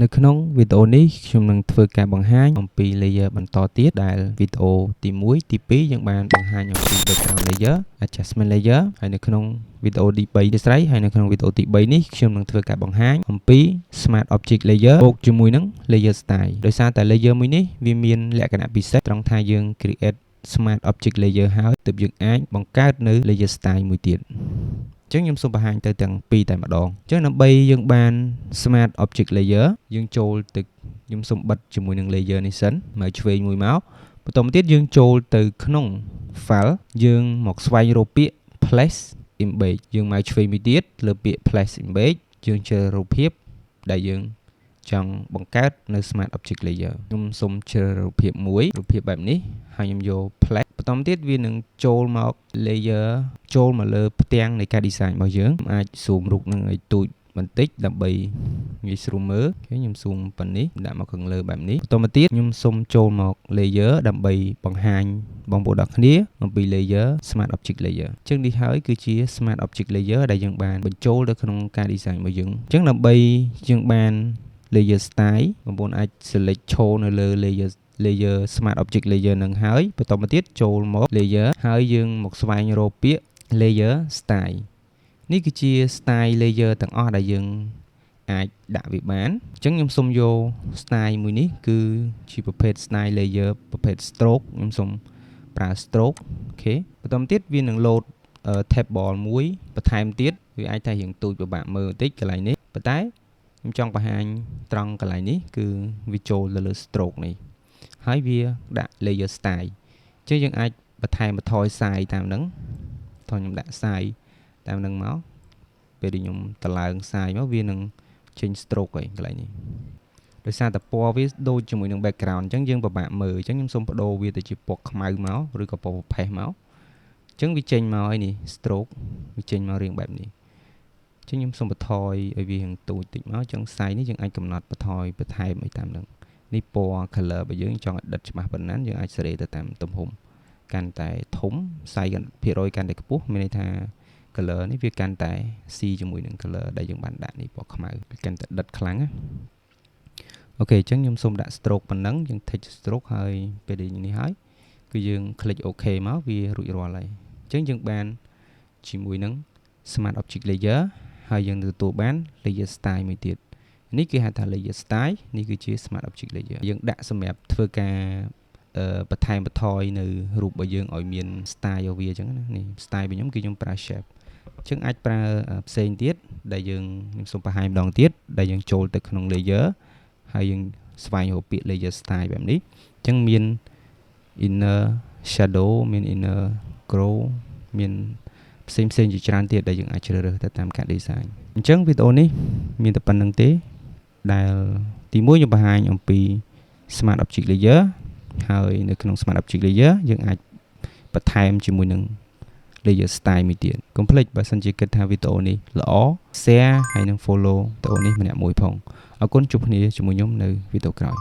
នៅក្នុងវីដេអូនេះខ្ញុំនឹងធ្វើការបង្ហាញអំពី layer បន្តទៀតដែលវីដេអូទី1ទី2យើងបានបង្ហាញអំពី background layer adjustment layer ហើយនៅក្នុងវីដេអូទី3នេះស្រីហើយនៅក្នុងវីដេអូទី3នេះខ្ញុំនឹងធ្វើការបង្ហាញអំពី smart object layer បូកជាមួយនឹង layer style ដោយសារតែ layer មួយនេះវាមានលក្ខណៈពិសេសត្រង់ថាយើង create smart object layer ហើយទើបយើងអាចបង្កើតនៅ layer style មួយទៀតចឹងខ្ញុំសូមបង្ហាញទៅទាំងពីរតែម្ដងចឹងដើម្បីយើងបាន smart object layer យើងចូលទៅខ្ញុំសូមបិទជាមួយនឹង layer នេះសិនមកឆ្វេងមួយមកបន្តមកទៀតយើងចូលទៅក្នុង file យើងមកស្វែងរកពាក្យ place image យើងមកឆ្វេងមួយទៀតលើពាក្យ place image យើងជ្រើសរូបភាពដែលយើងចង់បង្កើតនៅ smart object layer ខ្ញុំសូមជ្រើសរូបភាពមួយរូបភាពបែបនេះហើយខ្ញុំយក place បន្តមកទៀតវានឹងចូលមក layer ចូលមកលើផ្ទាំងនៃការ design របស់យើងអាច zoom រូបនឹងឲ្យទូចបន្តិចដើម្បីងាយស្រួលមើលខ្ញុំ zoom ប៉ុណ្នេះដាក់មកខាងលើបែបនេះបន្តមកទៀតខ្ញុំសូមចូលមក layer ដើម្បីបង្ហាញបងប្អូនទាំងគ្នាអំពី layer smart object layer អញ្ចឹងនេះហើយគឺជា smart object layer ដែលយើងបានបញ្ចូលទៅក្នុងការ design របស់យើងអញ្ចឹងដើម្បីយើងបាន layer style បងប្អូនអាច select ឈរនៅលើ layer smart object layer នឹងហើយបន្តមកទៀតចូលមក layer ហើយយើងមកស្វែងរកពាក្យ layer style នេះគឺជា style layer ទាំងអស់ដែលយើងអាចដាក់វាបានអញ្ចឹងខ្ញុំសូមយក style មួយនេះគឺជាប្រភេទ style layer ប្រភេទ stroke ខ្ញុំសូមប្រើ stroke អូខេបន្តមកទៀតវានឹង load table មួយបន្ថែមទៀតវាអាចថារៀងទូចពិបាកមើលបន្តិចកន្លែងនេះប៉ុន្តែខ្ញុំចង់បង្ហាញត្រង់កន្លែងនេះគឺវាចូលទៅលើ stroke នេះហើយវាដាក់ layer style អញ្ចឹងយើងអាចបន្ថែមបន្ថយ size តាមហ្នឹងថយខ្ញុំដាក់ size តាមហ្នឹងមកពេលដែលខ្ញុំតម្លើង size មកវានឹងចេញ stroke ហើយកន្លែងនេះដោយសារតែពណ៌វាដូចជាមួយនឹង background អញ្ចឹងយើងពិបាកមើលអញ្ចឹងខ្ញុំសូមបដូរវាទៅជាពណ៌ខ្មៅមកឬក៏ពណ៌ប្រផេះមកអញ្ចឹងវាចេញមកហើយនេះ stroke វាចេញមករាងបែបនេះអញ្ចឹងខ្ញុំសូមបន្ថយឲ្យវារាងទូចតិចមកអញ្ចឹង size នេះយើងអាចកំណត់បន្ថយបន្ថែមឲ្យតាមហ្នឹងនេះពណ៌ color របស់យើងចង់ឲ្យដិតច្បាស់ប៉ុណ្ណាយើងអាចសេរីទៅតាមទំហំកាន់តែធំ size ភាគរយកាន់តែខ្ពស់មានន័យថា color នេះវាកាន់តែស៊ីជាមួយនឹង color ដែលយើងបានដាក់នេះពណ៌ខ្មៅវាកាន់តែដិតខ្លាំងណាអូខេអញ្ចឹងខ្ញុំសូមដាក់ stroke ប៉ុណ្ណឹងយើង text stroke ហើយពេលនេះហើយគឺយើង click OK មកវារួចរាល់ហើយអញ្ចឹងយើងបានជាមួយនឹង smart object layer ហើយយើងទទួលបាន layer style មួយទៀតនេះគេហៅថា layer style នេះគឺជា smart object layer យើងដាក់សម្រាប់ធ្វើការបន្ថែមបន្ថយនៅរូបរបស់យើងឲ្យមាន style របស់វាអញ្ចឹងណានេះ style របស់ខ្ញុំគឺខ្ញុំប្រើ shape អញ្ចឹងអាចប្រើផ្សេងទៀតដែលខ្ញុំសូមបង្ហាញម្ដងទៀតដែលយើងចូលទៅក្នុង layer ហើយយើងស្វែងរកពាក្យ layer style បែបនេះអញ្ចឹងមាន inner shadow មាន inner glow មានផ្សេងជាច្រើនទៀតដែលយើងអាចជ្រើសរើសទៅតាមការ design អញ្ចឹងវីដេអូនេះមានតែប៉ុណ្្នឹងទេដែលទី1ខ្ញុំបង្ហាញអំពី smart object layer ហើយនៅក្នុង smart object layer យើងអាចបន្ថែមជាមួយនឹង layer style មួយទៀតកុំភ្លេចបើសិនជាគិតថាវីដេអូនេះល្អ share ហើយនិង follow វីដេអូនេះម្នាក់មួយផងអរគុណជួបគ្នាជាមួយខ្ញុំនៅវីដេអូក្រោយ